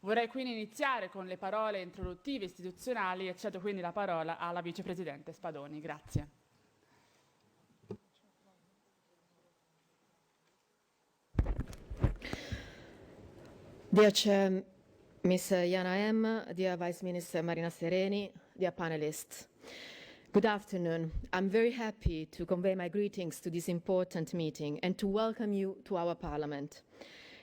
Vorrei quindi iniziare con le parole introduttive istituzionali e cedo quindi la parola alla vicepresidente Spadoni. Grazie. Dear Chair, Ms. Jana M., dear Vice Minister Marina Sereni, dear panelists. Good afternoon. I'm very happy to convey my greetings to this important meeting and to welcome you to our Parliament.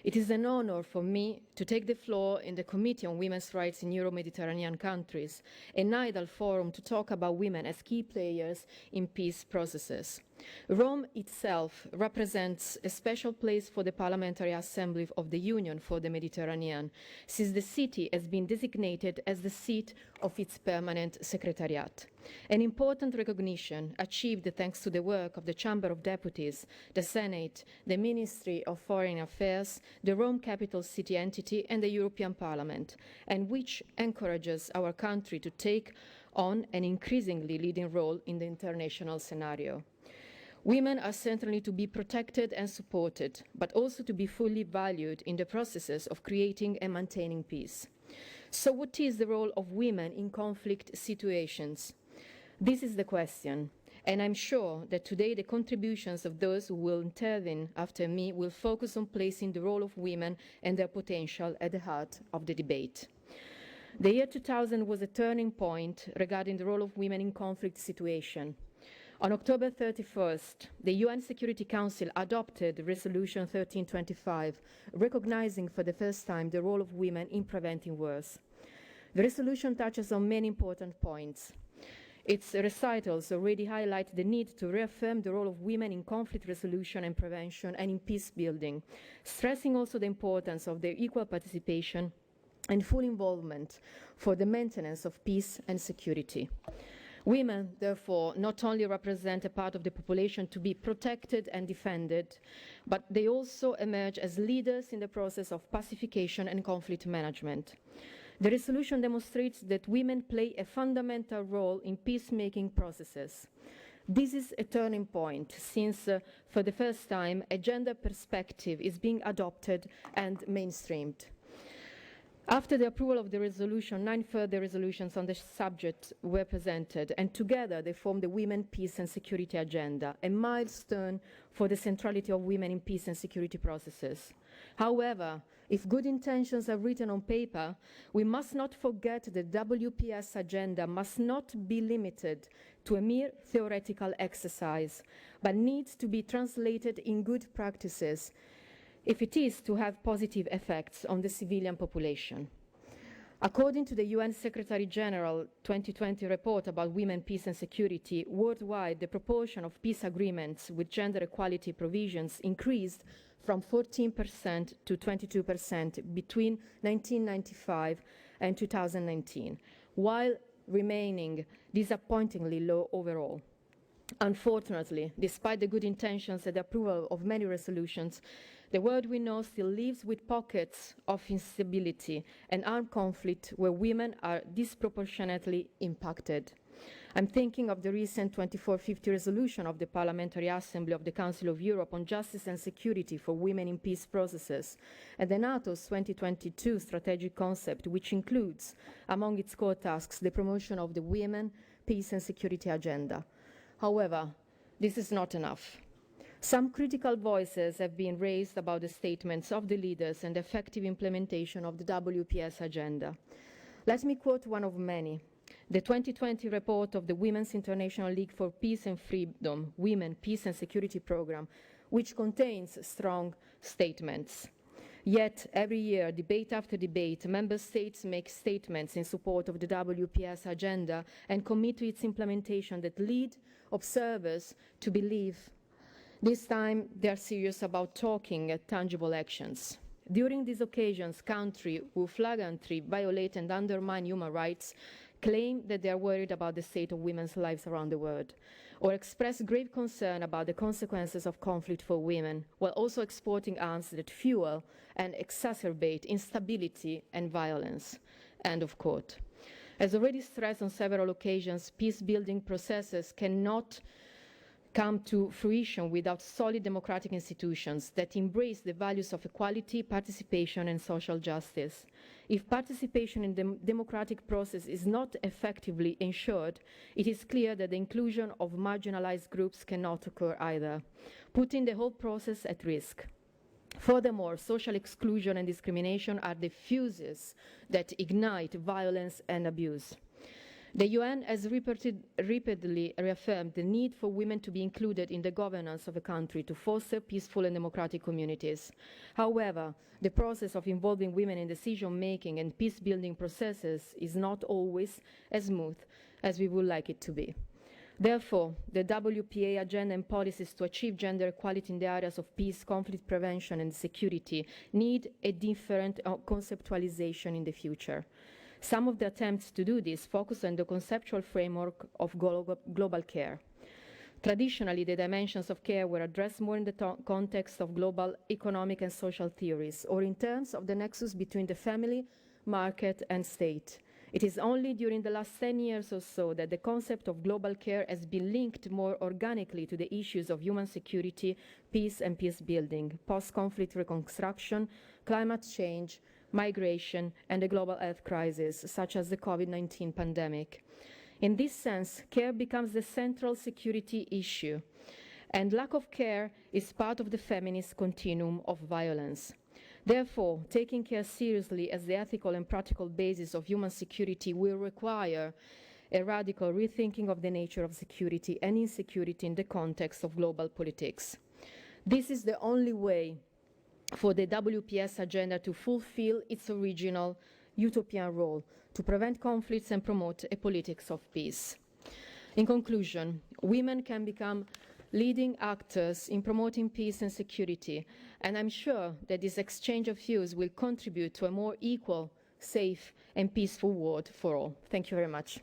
It is an honor for me to take the floor in the Committee on Women's Rights in Euro-Mediterranean countries, an ideal forum to talk about women as key players in peace processes. Rome itself represents a special place for the Parliamentary Assembly of the Union for the Mediterranean, since the city has been designated as the seat of its permanent secretariat. An important recognition achieved thanks to the work of the Chamber of Deputies, the Senate, the Ministry of Foreign Affairs, the Rome capital city entity and the European Parliament, and which encourages our country to take on an increasingly leading role in the international scenario. Women are certainly to be protected and supported, but also to be fully valued in the processes of creating and maintaining peace. So what is the role of women in conflict situations? This is the question, and I'm sure that today the contributions of those who will intervene after me will focus on placing the role of women and their potential at the heart of the debate. The year 2000 was a turning point regarding the role of women in conflict situations. On October 31st, the UN Security Council adopted Resolution 1325, recognizing for the first time the role of women in preventing wars. The resolution touches on many important points. Its recitals already highlight the need to reaffirm the role of women in conflict resolution and prevention and in peace building, stressing also the importance of their equal participation and full involvement for the maintenance of peace and security. Women, therefore, not only represent a part of the population to be protected and defended, but they also emerge as leaders in the process of pacification and conflict management. The resolution demonstrates that women play a fundamental role in peacemaking processes. This is a turning point since, for the first time, a gender perspective is being adopted and mainstreamed. After the approval of the resolution, 9 further resolutions on the subject were presented, and together they form the Women, Peace and Security Agenda, a milestone for the centrality of women in peace and security processes. However, if good intentions are written on paper, we must not forget the WPS agenda must not be limited to a mere theoretical exercise, but needs to be translated in good practices if it is to have positive effects on the civilian population. According to the UN Secretary General 2020 report about women, peace and security, worldwide the proportion of peace agreements with gender equality provisions increased from 14% to 22% between 1995 and 2019, while remaining disappointingly low overall. Unfortunately, despite the good intentions and the approval of many resolutions, the world we know still lives with pockets of instability and armed conflict where women are disproportionately impacted. I'm thinking of the recent 2450 resolution of the Parliamentary Assembly of the Council of Europe on justice and security for women in peace processes, and the NATO's 2022 strategic concept, which includes, among its core tasks, the promotion of the Women, Peace and Security Agenda. However, this is not enough. Some critical voices have been raised about the statements of the leaders and effective implementation of the WPS agenda. Let me quote one of many. The 2020 report of the Women's International League for Peace and Freedom, Women, Peace and Security Program, which contains strong statements. Yet, every year, debate after debate, member states make statements in support of the WPS agenda and commit to its implementation that lead observers to believe this time they are serious about talking tangible actions. During these occasions, countries who flagrantly violate and undermine human rights claim that they are worried about the state of women's lives around the world, or express grave concern about the consequences of conflict for women, while also exporting arms that fuel and exacerbate instability and violence. End of quote. As already stressed on several occasions, peace-building processes cannot come to fruition without solid democratic institutions that embrace the values of equality, participation, and social justice. If participation in the democratic process is not effectively ensured, it is clear that the inclusion of marginalized groups cannot occur either, putting the whole process at risk. Furthermore, social exclusion and discrimination are the fuses that ignite violence and abuse. The UN has repeatedly reaffirmed the need for women to be included in the governance of a country to foster peaceful and democratic communities. However, the process of involving women in decision-making and peace-building processes is not always as smooth as we would like it to be. Therefore, the WPA agenda and policies to achieve gender equality in the areas of peace, conflict prevention, and security need a different conceptualization in the future. Some of the attempts to do this focus on the conceptual framework of global care. Traditionally, the dimensions of care were addressed more in the context of global economic and social theories, or in terms of the nexus between the family, market, and state. It is only during the last 10 years or so that the concept of global care has been linked more organically to the issues of human security, peace and peace building, post-conflict reconstruction, climate change, migration, and the global health crisis, such as the COVID-19 pandemic. In this sense, care becomes the central security issue, and lack of care is part of the feminist continuum of violence. Therefore, taking care seriously as the ethical and practical basis of human security will require a radical rethinking of the nature of security and insecurity in the context of global politics. This is the only way for the WPS agenda to fulfill its original utopian role, to prevent conflicts and promote a politics of peace. In conclusion, women can become leading actors in promoting peace and security, and I'm sure that this exchange of views will contribute to a more equal, safe, and peaceful world for all. Thank you very much.